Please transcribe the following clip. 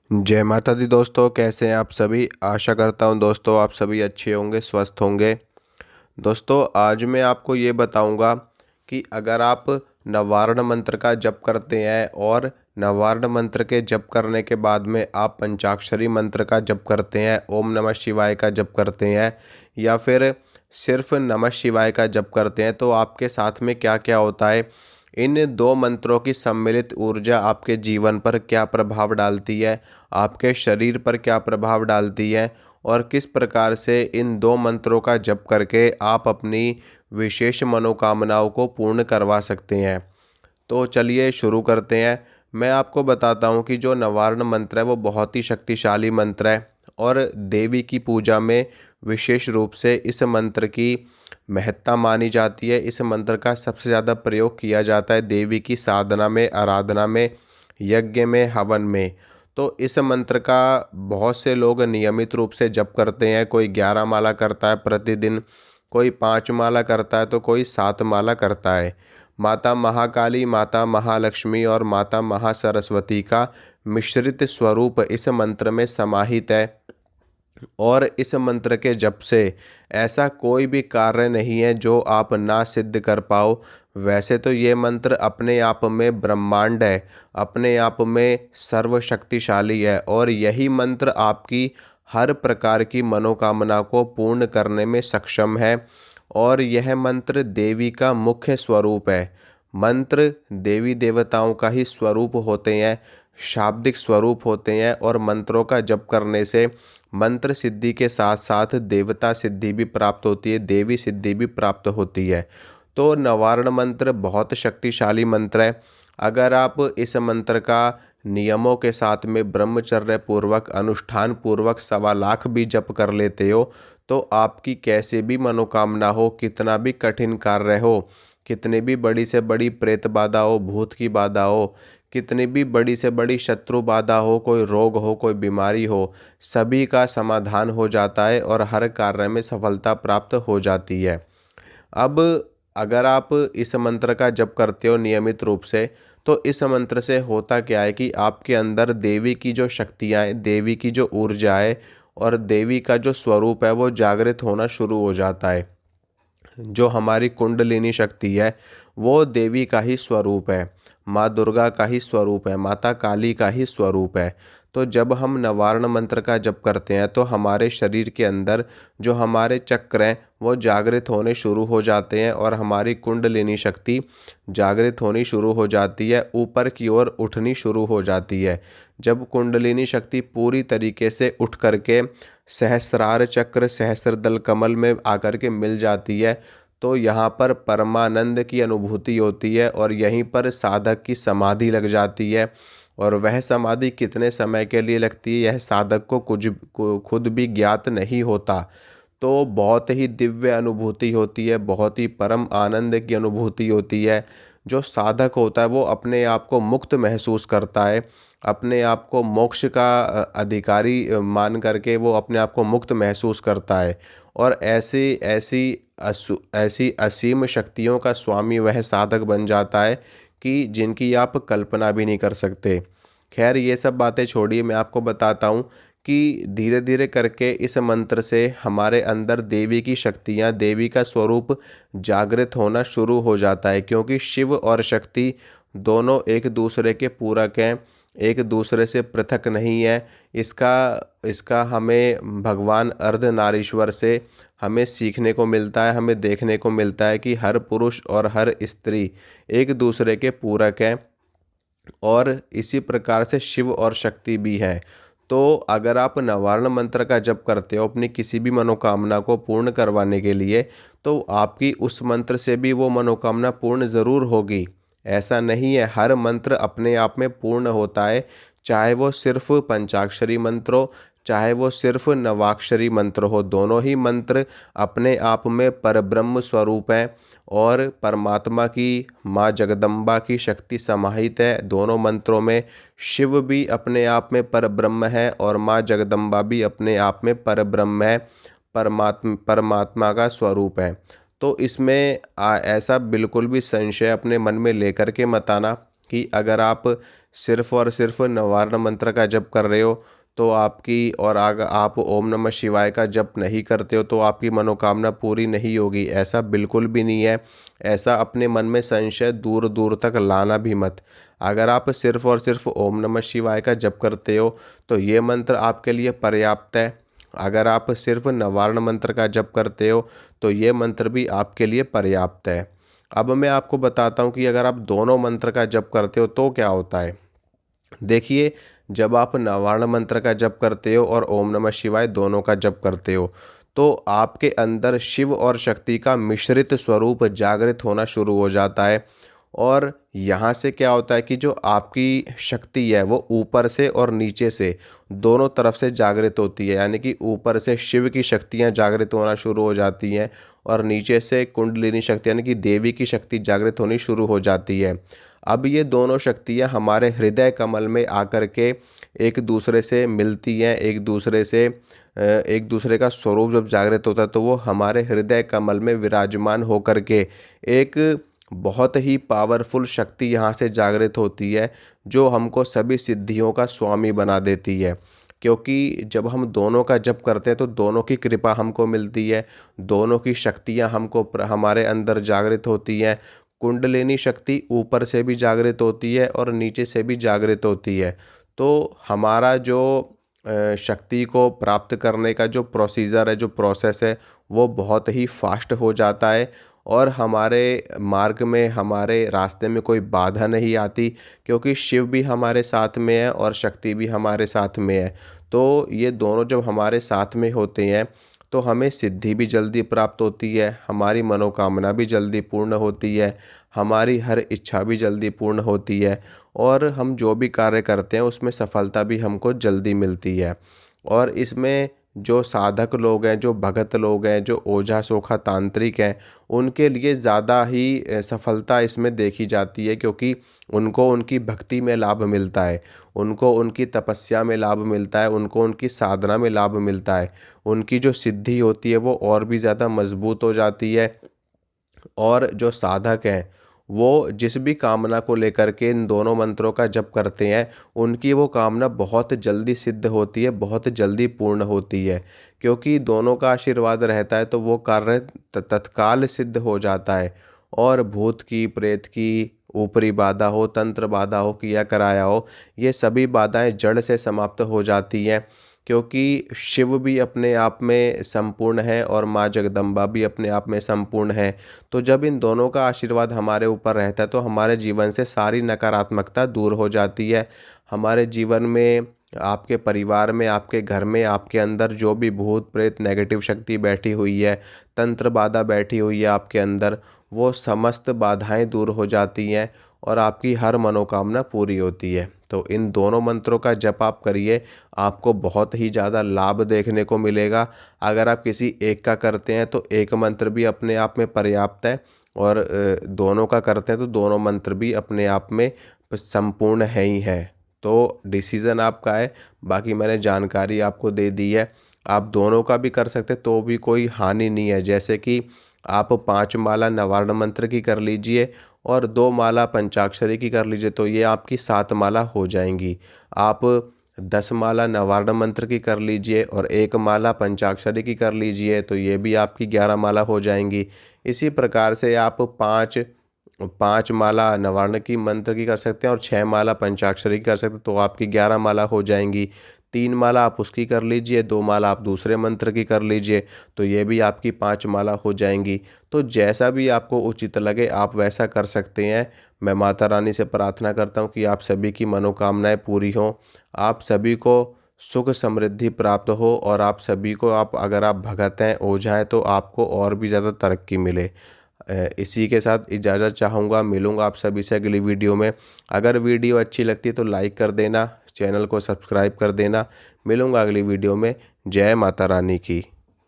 जय माता दी दोस्तों, कैसे हैं आप सभी। आशा करता हूं दोस्तों आप सभी अच्छे होंगे, स्वस्थ होंगे। दोस्तों आज मैं आपको ये बताऊंगा कि अगर आप नवारण मंत्र का जप करते हैं और नवारण मंत्र के जप करने के बाद में आप पंचाक्षरी मंत्र का जप करते हैं, ओम नमः शिवाय का जप करते हैं या फिर सिर्फ नमः शिवाय का जप करते हैं, तो आपके साथ में क्या क्या होता है। इन दो मंत्रों की सम्मिलित ऊर्जा आपके जीवन पर क्या प्रभाव डालती है, आपके शरीर पर क्या प्रभाव डालती है और किस प्रकार से इन दो मंत्रों का जप करके आप अपनी विशेष मनोकामनाओं को पूर्ण करवा सकते हैं। तो चलिए शुरू करते हैं। मैं आपको बताता हूँ कि जो नवारण मंत्र है वो बहुत ही शक्तिशाली मंत्र है और देवी की पूजा में विशेष रूप से इस मंत्र की महत्ता मानी जाती है। इस मंत्र का सबसे ज़्यादा प्रयोग किया जाता है देवी की साधना में, आराधना में, यज्ञ में, हवन में। तो इस मंत्र का बहुत से लोग नियमित रूप से जप करते हैं। कोई 11 माला करता है प्रतिदिन, कोई 5 माला करता है, तो कोई 7 माला करता है। माता महाकाली, माता महालक्ष्मी और माता महासरस्वती का मिश्रित स्वरूप इस मंत्र में समाहित है और इस मंत्र के जप से ऐसा कोई भी कार्य नहीं है जो आप ना सिद्ध कर पाओ। वैसे तो ये मंत्र अपने आप में ब्रह्मांड है, अपने आप में सर्वशक्तिशाली है और यही मंत्र आपकी हर प्रकार की मनोकामना को पूर्ण करने में सक्षम है। और यह मंत्र देवी का मुख्य स्वरूप है। मंत्र देवी देवताओं का ही स्वरूप होते हैं, शाब्दिक स्वरूप होते हैं और मंत्रों का जप करने से मंत्र सिद्धि के साथ साथ देवता सिद्धि भी प्राप्त होती है, देवी सिद्धि भी प्राप्त होती है। तो नवारण मंत्र बहुत शक्तिशाली मंत्र है। अगर आप इस मंत्र का नियमों के साथ में ब्रह्मचर्य पूर्वक, अनुष्ठान पूर्वक 1.25 भी जप कर लेते हो तो आपकी कैसे भी मनोकामना हो, कितना भी कठिन कार्य हो, कितनी भी बड़ी से बड़ी प्रेत बाधा हो, भूत की बाधा हो, कितनी भी बड़ी से बड़ी शत्रु बाधा हो, कोई रोग हो, कोई बीमारी हो, सभी का समाधान हो जाता है और हर कार्य में सफलता प्राप्त हो जाती है। अब अगर आप इस मंत्र का जप करते हो नियमित रूप से, तो इस मंत्र से होता क्या है कि आपके अंदर देवी की जो शक्तियाँ हैं, देवी की जो ऊर्जा है और देवी का जो स्वरूप है वो जागृत होना शुरू हो जाता है। जो हमारी कुंडलिनी शक्ति है वो देवी का ही स्वरूप है, माँ दुर्गा का ही स्वरूप है, माता काली का ही स्वरूप है। तो जब हम नवारण मंत्र का जप करते हैं तो हमारे शरीर के अंदर जो हमारे चक्र हैं वो जागृत होने शुरू हो जाते हैं और हमारी कुंडलिनी शक्ति जागृत होनी शुरू हो जाती है, ऊपर की ओर उठनी शुरू हो जाती है। जब कुंडलिनी शक्ति पूरी तरीके से उठ करके सहस्रार चक्र, सहस्रदल कमल में आकर के मिल जाती है तो यहाँ पर परमानंद की अनुभूति होती है और यहीं पर साधक की समाधि लग जाती है। और वह समाधि कितने समय के लिए लगती है यह साधक को खुद भी ज्ञात नहीं होता। तो बहुत ही दिव्य अनुभूति होती है, बहुत ही परम आनंद की अनुभूति होती है। जो साधक होता है वो अपने आप को मुक्त महसूस करता है, अपने आप को मोक्ष का अधिकारी मान करके वो अपने आप को मुक्त महसूस करता है। और ऐसी ऐसी ऐसी असीम शक्तियों का स्वामी वह साधक बन जाता है कि जिनकी आप कल्पना भी नहीं कर सकते। खैर ये सब बातें छोड़िए, मैं आपको बताता हूँ कि धीरे धीरे करके इस मंत्र से हमारे अंदर देवी की शक्तियाँ, देवी का स्वरूप जागृत होना शुरू हो जाता है। क्योंकि शिव और शक्ति दोनों एक दूसरे के पूरक हैं, एक दूसरे से पृथक नहीं है। इसका इसका हमें भगवान अर्धनारीश्वर से हमें सीखने को मिलता है, हमें देखने को मिलता है कि हर पुरुष और हर स्त्री एक दूसरे के पूरक हैं और इसी प्रकार से शिव और शक्ति भी है। तो अगर आप नवारण मंत्र का जप करते हो अपनी किसी भी मनोकामना को पूर्ण करवाने के लिए, तो आपकी उस मंत्र से भी वो मनोकामना पूर्ण ज़रूर होगी। ऐसा नहीं है, हर मंत्र अपने आप में पूर्ण होता है, चाहे वो सिर्फ पंचाक्षरी मंत्र हो, चाहे वो सिर्फ नवाक्षरी मंत्र हो। दोनों ही मंत्र अपने आप में परब्रह्म स्वरूप हैं और परमात्मा की, माँ जगदम्बा की शक्ति समाहित है दोनों मंत्रों में। शिव भी अपने आप में परब्रह्म है और माँ जगदम्बा भी अपने आप में परब्रह्म है, परमात्मा का स्वरूप है। तो इसमें ऐसा बिल्कुल भी संशय अपने मन में लेकर के मत आना कि अगर आप सिर्फ़ और सिर्फ़ नवारण मंत्र का जप कर रहे हो तो आपकी, और अगर आप ओम नमः शिवाय का जप नहीं करते हो तो आपकी मनोकामना पूरी नहीं होगी, ऐसा बिल्कुल भी नहीं है। ऐसा अपने मन में संशय दूर दूर तक लाना भी मत। अगर आप सिर्फ़ और सिर्फ़ ओम नमः शिवाय का जप करते हो तो ये मंत्र आपके लिए पर्याप्त है। अगर आप सिर्फ़ नवारण मंत्र का जप करते हो तो ये मंत्र भी आपके लिए पर्याप्त है। अब मैं आपको बताता हूँ कि अगर आप दोनों मंत्र का जप करते हो तो क्या होता है। देखिए, जब आप नवारण मंत्र का जप करते हो और ओम नमः शिवाय दोनों का जप करते हो तो आपके अंदर शिव और शक्ति का मिश्रित स्वरूप जागृत होना शुरू हो जाता है। और यहाँ से क्या होता है कि जो आपकी शक्ति है वो ऊपर से और नीचे से दोनों तरफ से जागृत होती है, यानी कि ऊपर से शिव की शक्तियाँ जागृत होना शुरू हो जाती हैं और नीचे से कुंडलिनी शक्ति यानी कि देवी की शक्ति जागृत होनी शुरू हो जाती है। अब ये दोनों शक्तियाँ हमारे हृदय कमल में आकर के एक दूसरे से मिलती हैं, एक दूसरे का स्वरूप जब जागृत होता है तो वो हमारे हृदय कमल में विराजमान होकर के एक बहुत ही पावरफुल शक्ति यहाँ से जागृत होती है, जो हमको सभी सिद्धियों का स्वामी बना देती है। क्योंकि जब हम दोनों का जप करते हैं तो दोनों की कृपा हमको मिलती है, दोनों की शक्तियाँ हमारे अंदर जागृत होती हैं। कुंडलिनी शक्ति ऊपर से भी जागृत होती है और नीचे से भी जागृत होती है। तो हमारा जो शक्ति को प्राप्त करने का जो प्रोसीजर है, जो प्रोसेस है, वो बहुत ही फास्ट हो जाता है और हमारे मार्ग में, हमारे रास्ते में कोई बाधा नहीं आती, क्योंकि शिव भी हमारे साथ में है और शक्ति भी हमारे साथ में है। तो ये दोनों जब हमारे साथ में होते हैं तो हमें सिद्धि भी जल्दी प्राप्त होती है, हमारी मनोकामना भी जल्दी पूर्ण होती है, हमारी हर इच्छा भी जल्दी पूर्ण होती है और हम जो भी कार्य करते हैं उसमें सफलता भी हमको जल्दी मिलती है। और इसमें जो साधक लोग हैं, जो भगत लोग हैं, जो ओझा सोखा तांत्रिक हैं, उनके लिए ज़्यादा ही सफलता इसमें देखी जाती है, क्योंकि उनको उनकी भक्ति में लाभ मिलता है, उनको उनकी तपस्या में लाभ मिलता है, उनको उनकी साधना में लाभ मिलता है। उनकी जो सिद्धि होती है वो और भी ज़्यादा मजबूत हो जाती है। और जो साधक हैं वो जिस भी कामना को लेकर के इन दोनों मंत्रों का जप करते हैं, उनकी वो कामना बहुत जल्दी सिद्ध होती है, बहुत जल्दी पूर्ण होती है। क्योंकि दोनों का आशीर्वाद रहता है तो वो कार्य तत्काल सिद्ध हो जाता है। और भूत की, प्रेत की, ऊपरी बाधा हो, तंत्र बाधा हो, किया कराया हो, ये सभी बाधाएं जड़ से समाप्त हो जाती हैं। क्योंकि शिव भी अपने आप में संपूर्ण है और माँ जगदम्बा भी अपने आप में संपूर्ण है। तो जब इन दोनों का आशीर्वाद हमारे ऊपर रहता है तो हमारे जीवन से सारी नकारात्मकता दूर हो जाती है। हमारे जीवन में, आपके परिवार में, आपके घर में, आपके अंदर जो भी भूत प्रेत नेगेटिव शक्ति बैठी हुई है, तंत्र बाधा बैठी हुई है आपके अंदर, वो समस्त बाधाएं दूर हो जाती हैं और आपकी हर मनोकामना पूरी होती है। तो इन दोनों मंत्रों का जप आप करिए, आपको बहुत ही ज़्यादा लाभ देखने को मिलेगा। अगर आप किसी एक का करते हैं तो एक मंत्र भी अपने आप में पर्याप्त है, और दोनों का करते हैं तो दोनों मंत्र भी अपने आप में संपूर्ण है ही है। तो डिसीज़न आपका है, बाकी मैंने जानकारी आपको दे दी है। आप दोनों का भी कर सकते तो भी कोई हानि नहीं है। जैसे कि आप 5 माला नवारण मंत्र की कर लीजिए और 2 माला पंचाक्षरी की कर लीजिए तो ये आपकी 7 माला हो जाएंगी। आप 10 माला नवारण मंत्र की कर लीजिए और 1 माला पंचाक्षरी की कर लीजिए तो ये भी आपकी 11 माला हो जाएंगी। इसी प्रकार से आप 5 माला नवारण की मंत्र की कर सकते हैं और 6 माला पंचाक्षरी की कर सकते हैं तो आपकी 11 माला हो जाएंगी। 3 माला आप उसकी कर लीजिए, 2 माला आप दूसरे मंत्र की कर लीजिए तो ये भी आपकी 5 माला हो जाएंगी। तो जैसा भी आपको उचित लगे आप वैसा कर सकते हैं। मैं माता रानी से प्रार्थना करता हूँ कि आप सभी की मनोकामनाएं पूरी हों, आप सभी को सुख समृद्धि प्राप्त हो और आप सभी को, अगर आप भगत हैं, ओझा हैं, तो आपको और भी ज़्यादा तरक्की मिले। इसी के साथ इजाज़त चाहूँगा, मिलूँगा आप सभी से अगली वीडियो में। अगर वीडियो अच्छी लगती है तो लाइक कर देना, चैनल को सब्सक्राइब कर देना। मिलूँगा अगली वीडियो में। जय माता रानी की।